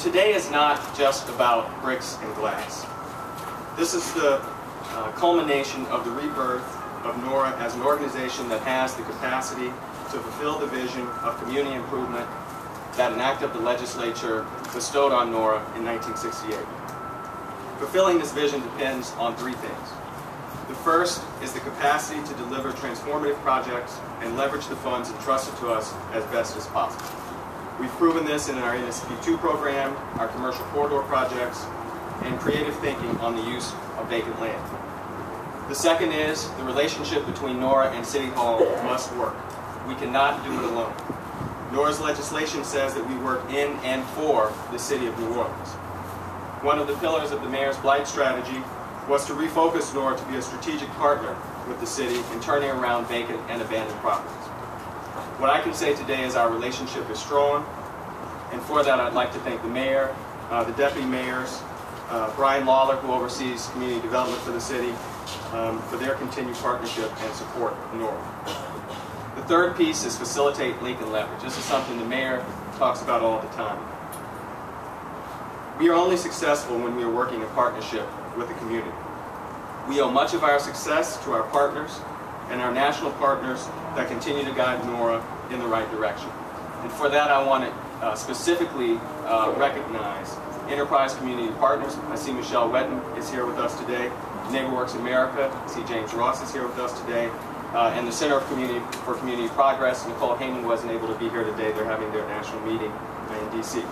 Today is not just about bricks and glass. This is the culmination of the rebirth of NORA as an organization that has the capacity to fulfill the vision of community improvement that an act of the legislature bestowed on NORA in 1968. Fulfilling this vision depends on three things. The first is the capacity to deliver transformative projects and leverage the funds entrusted to us as best as possible. We've proven this in our NSP2 program, our commercial corridor projects, and creative thinking on the use of vacant land. The second is the relationship between NORA and City Hall must work. We cannot do it alone. NORA's legislation says that we work in and for the City of New Orleans. One of the pillars of the Mayor's Blight strategy was to refocus NORA to be a strategic partner with the city in turning around vacant and abandoned properties. What I can say today is our relationship is strong, and for that I'd like to thank the Mayor, the Deputy Mayors, Brian Lawler, who oversees community development for the city, for their continued partnership and support of NORA. The third piece is facilitate link and leverage. This is something the Mayor talks about all the time. We are only successful when we are working in partnership with the community. We owe much of our success to our partners and our national partners that continue to guide NORA in the right direction. And for that I want to specifically recognize Enterprise Community Partners. I see Michelle Wetton is here with us today. NeighborWorks America, I see James Ross is here with us today. And the Center for Community Progress. Nicole Heyman wasn't able to be here today. They're having their national meeting in D.C.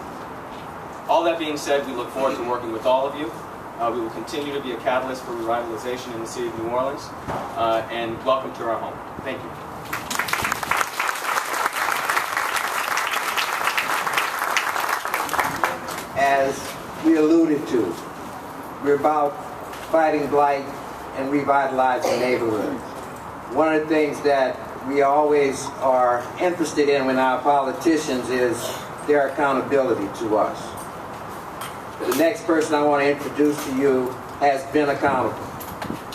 All that being said, we look forward to working with all of you. We will continue to be a catalyst for revitalization in the City of New Orleans. And welcome to our home. Thank you. As we alluded to, we're about fighting blight and revitalizing neighborhoods. One of the things that we always are interested in with our politicians is their accountability to us. The next person I want to introduce to you has been accountable,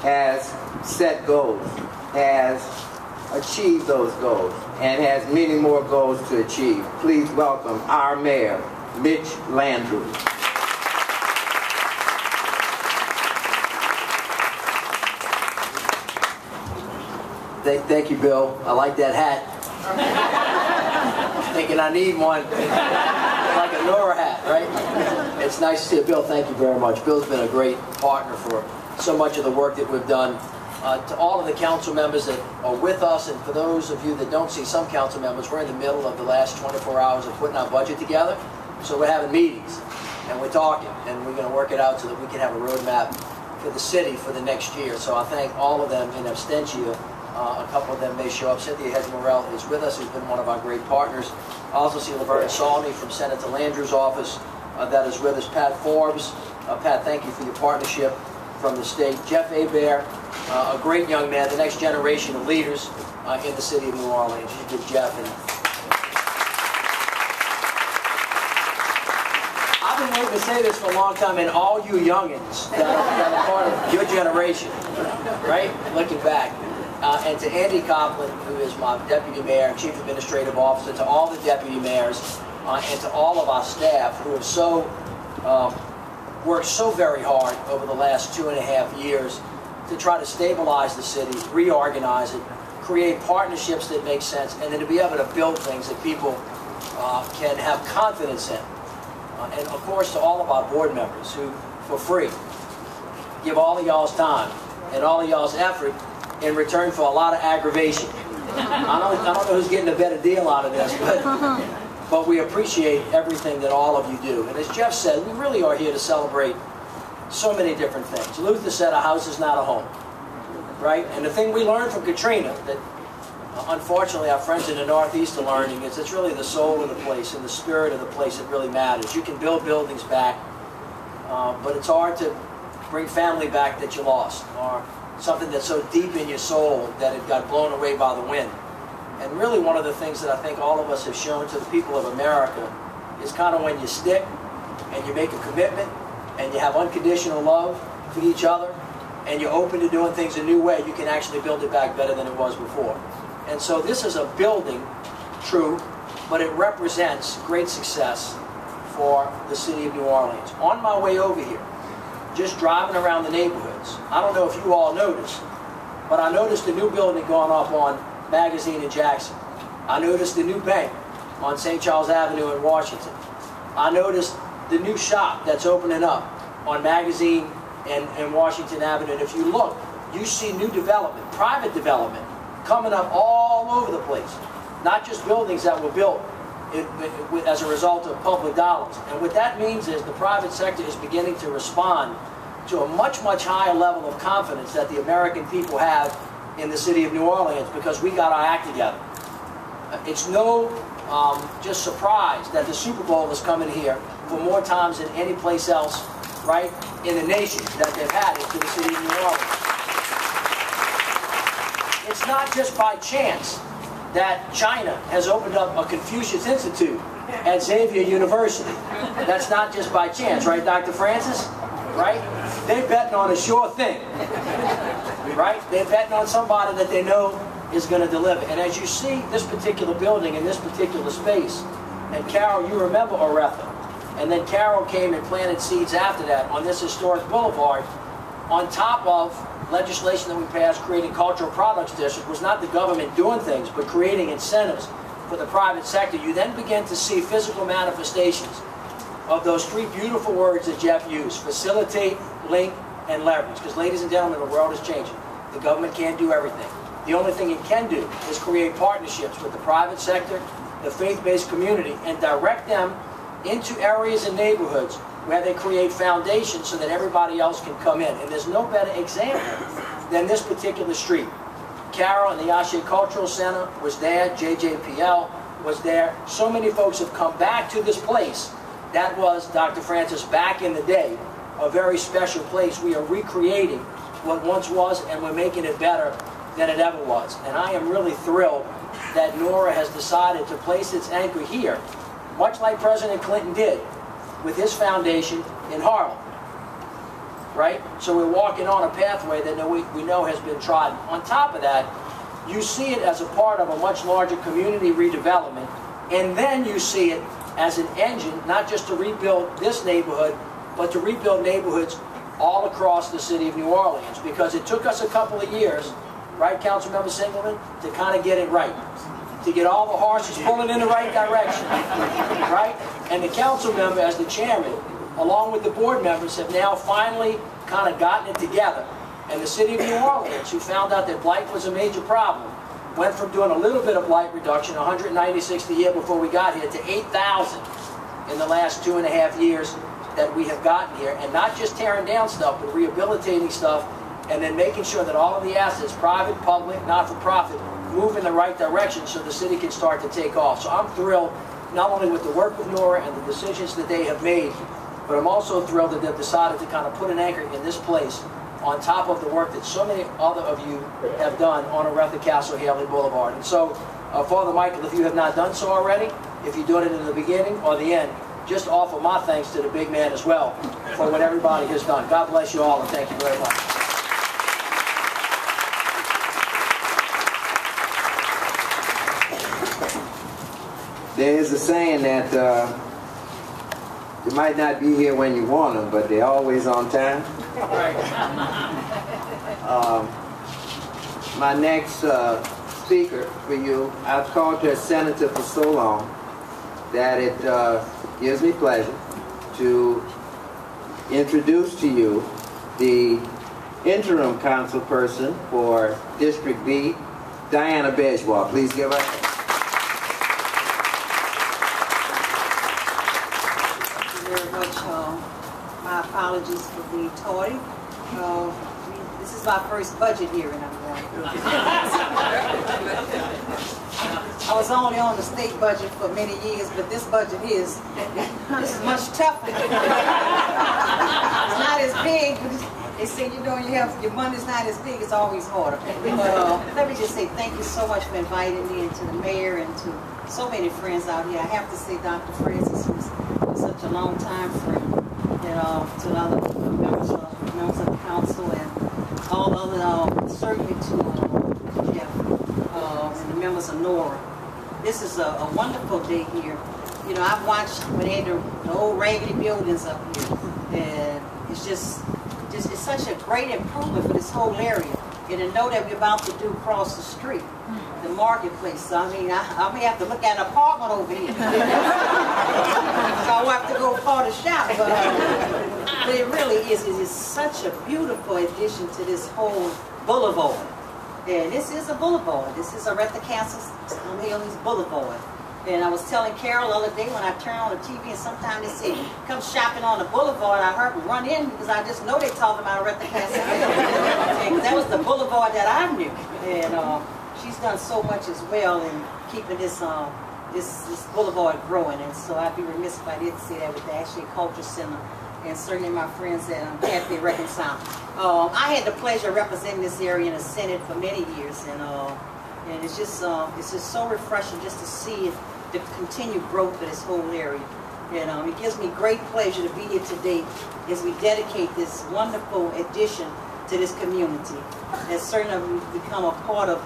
has set goals, has achieved those goals, and has many more goals to achieve. Please welcome our Mayor, Mitch Landrieu. Thank you, Bill. I like that hat. Thinking I need one. Like a NORA hat, right? It's nice to see you, Bill. Thank you very much. Bill's been a great partner for so much of the work that we've done. To all of the council members that are with us, and for those of you that don't see some council members, we're in the middle of the last 24 hours of putting our budget together. So we're having meetings, and we're talking, and we're going to work it out so that we can have a roadmap for the city for the next year. So I thank all of them in absentia. A couple of them may show up. Cynthia Hedge-Morrell is with us, who's been one of our great partners. I also see Laverne Salney from Senator Landrieu's office that is with us. Pat Forbes. Pat, thank you for your partnership from the state. Jeff Hebert, a great young man, the next generation of leaders in the city of New Orleans. You give Jeff. And I've been waiting to say this for a long time, and all you youngins that are part of your generation, right? Looking back. And to Andy Copeland, who is my Deputy Mayor and Chief Administrative Officer, to all the Deputy Mayors, and to all of our staff who have worked so very hard over the last 2.5 years to try to stabilize the city, reorganize it, create partnerships that make sense, and then to be able to build things that people can have confidence in. And of course to all of our board members who, for free, give all of y'all's time and all of y'all's effort in return for a lot of aggravation. I don't know who's getting a better deal out of this, but we appreciate everything that all of you do. And as Jeff said, we really are here to celebrate so many different things. Luther said a house is not a home, right? And the thing we learned from Katrina that unfortunately our friends in the Northeast are learning is it's really the soul of the place and the spirit of the place that really matters. You can build buildings back, but it's hard to bring family back that you lost, or something that's so deep in your soul that it got blown away by the wind. And really one of the things that I think all of us have shown to the people of America is kind of when you stick and you make a commitment and you have unconditional love for each other and you're open to doing things a new way, you can actually build it back better than it was before. And so this is a building, true, but it represents great success for the city of New Orleans. On my way over here, just driving around the neighborhoods, I don't know if you all noticed, but I noticed a new building going up on Magazine and Jackson. I noticed the new bank on St. Charles Avenue in Washington. I noticed the new shop that's opening up on Magazine and Washington Avenue. And if you look, you see new development, private development, coming up all over the place. Not just buildings that were built as a result of public dollars. And what that means is the private sector is beginning to respond to a much, much higher level of confidence that the American people have in the city of New Orleans, because we got our act together. It's no just surprise that the Super Bowl is coming here for more times than any place else, right, in the nation that they've had it to the city of New Orleans. It's not just by chance that China has opened up a Confucius Institute at Xavier University. That's not just by chance, right, Dr. Francis? Right? They're betting on a sure thing. Right? They're betting on somebody that they know is going to deliver. And as you see this particular building in this particular space, and Carol, you remember Oretha, and then Carol came and planted seeds after that on this historic boulevard, on top of legislation that we passed creating cultural products district. Was not the government doing things, but creating incentives for the private sector. You then begin to see physical manifestations of those three beautiful words that Jeff used: facilitate, link, and leverage. Because, ladies and gentlemen, the world is changing. The government can't do everything. The only thing it can do is create partnerships with the private sector, the faith-based community, and direct them into areas and neighborhoods where they create foundations so that everybody else can come in. And there's no better example than this particular street. Carol and the Ashe Cultural Center was there. JJPL was there. So many folks have come back to this place. That was, Dr. Francis, back in the day, a very special place. We are recreating what once was, and we're making it better than it ever was. And I am really thrilled that NORA has decided to place its anchor here, much like President Clinton did with his foundation in Harlem. Right? So we're walking on a pathway that we know has been trodden. On top of that, you see it as a part of a much larger community redevelopment, and then you see it as an engine, not just to rebuild this neighborhood, but to rebuild neighborhoods all across the city of New Orleans. Because it took us a couple of years, right, Councilmember Singleman, to kind of get it right. To get all the horses pulling in the right direction, right? And the council member, as the chairman, along with the board members, have now finally kind of gotten it together. And the city of New Orleans, who found out that blight was a major problem, went from doing a little bit of blight reduction, 196 the year before we got here, to 8,000 in the last 2.5 years that we have gotten here. And not just tearing down stuff, but rehabilitating stuff, and then making sure that all of the assets, private, public, not-for-profit, move in the right direction so the city can start to take off. So I'm thrilled not only with the work of NORA and the decisions that they have made, but I'm also thrilled that they've decided to kind of put an anchor in this place on top of the work that so many other of you have done on Oretha Castle Haley Boulevard. And so, Father Michael, if you have not done so already, if you're doing it in the beginning or the end, just offer my thanks to the big man as well for what everybody has done. God bless you all, and thank you very much. There is a saying that you might not be here when you want them, but they're always on time. My next speaker for you, I've called her senator for so long that it gives me pleasure to introduce to you the interim council person for District B, Diana Bajoie. Please give her. My apologies for being tardy. This is my first budget hearing I'm going through. I was only on the state budget for many years, but this budget is much tougher. It's not as big. They say, you know, your money's not as big, it's always harder. But let me just say thank you so much for inviting me, and to the mayor and to so many friends out here. I have to say Dr. Francis, who's such a long time friend, and to the other members of the council, and all other, certainly to Jeff, and the members of NORA. This is a wonderful day here. you know, I've watched when they had the old raggedy buildings up here, and it's just it's such a great improvement for this whole area. And to know that we're about to do across the street, the marketplace. So, I mean, I may have to look at an apartment over here. So I won't have to go far to shop, but it really is. It is such a beautiful addition to this whole boulevard. And this is a boulevard. This is Aretha Haley's Boulevard. And I was telling Carol the other day when I turned on the TV, and sometimes they say, come shopping on the boulevard. I heard them run in because I just know they talking about Aretha Haley. That was the boulevard that I knew. And she's done so much as well in keeping this this boulevard growing. And so I'd be remiss if I didn't say that with the Ashley Culture Center and certainly my friends at Cafe Reconcile. I had the pleasure of representing this area in the Senate for many years, and it's just so refreshing just to see the continued growth of this whole area. And it gives me great pleasure to be here today as we dedicate this wonderful addition to this community. And certainly we've become a part of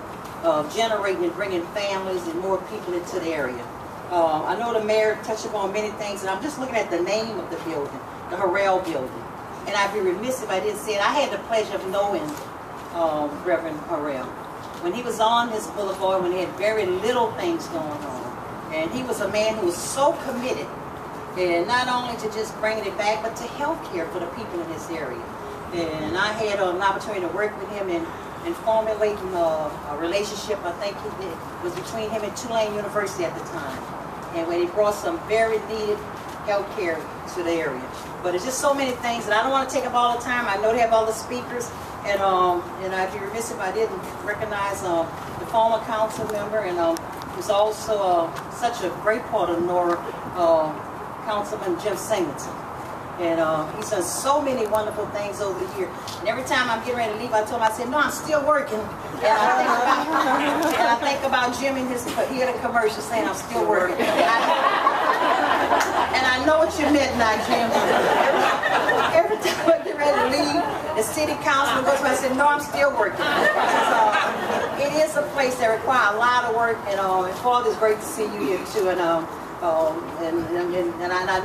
generating and bringing families and more people into the area. I know the mayor touched upon many things, and I'm just looking at the name of the building, the Harrell Building. And I'd be remiss if I didn't say it. I had the pleasure of knowing Reverend Harrell when he was on this boulevard, when he had very little things going on. And he was a man who was so committed, and not only to just bringing it back, but to health care for the people in this area. And I had an opportunity to work with him in formulating a relationship, I think it was between him and Tulane University at the time. And when he brought some very needed health care to the area. But it's just so many things, and I don't want to take up all the time. I know they have other speakers, and I'd be remiss if I didn't recognize the former council member, and who's also such a great part of NORA, Councilman Jim Singleton. And he's done so many wonderful things over the year. And every time I'm getting ready to leave, I told him, I said, no, I'm still working. And I think about Jim and he had a commercial saying, I'm still working. And I know what you meant now, Jim. Every time I get ready to leave, the city councilman goes by and said, no, I'm still working. So it is a place that requires a lot of work, and Father, it's great to see you here too. And I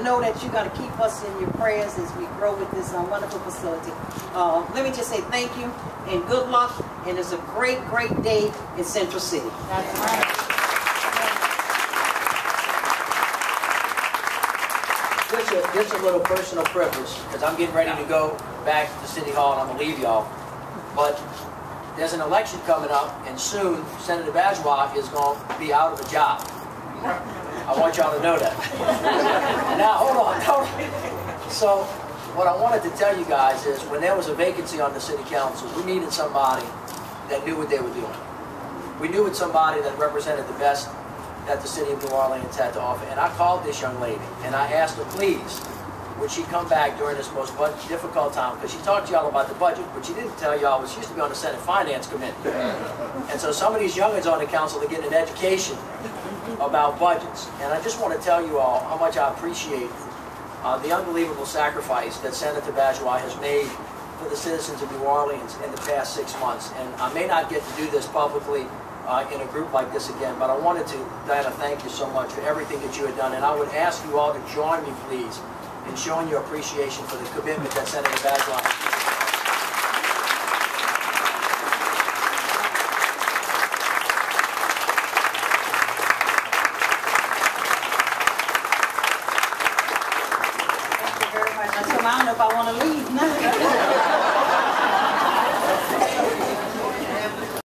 know that you're going to keep us in your prayers as we grow with this wonderful facility. Let me just say thank you and good luck, and it's a great, great day in Central City. That's right. Just a little personal privilege, because I'm getting ready to go back to City Hall and I'm going to leave y'all. But there's an election coming up, and soon Senator Bajoie is going to be out of a job. I want y'all to know that. Now, hold on. So, what I wanted to tell you guys is, when there was a vacancy on the City Council, we needed somebody that knew what they were doing. We knew somebody that represented the best that the city of New Orleans had to offer. And I called this young lady, and I asked her, please, would she come back during this most difficult time? Because she talked to y'all about the budget, but she didn't tell y'all she used to be on the Senate Finance Committee. And so some of these youngins on the council are getting an education about budgets. And I just want to tell you all how much I appreciate the unbelievable sacrifice that Senator Bajoie has made for the citizens of New Orleans in the past 6 months. And I may not get to do this publicly in a group like this again, but I wanted to, Diana, thank you so much for everything that you have done. And I would ask you all to join me, please, in showing your appreciation for the commitment that Senator Bajoie has. I don't know if I want to leave now.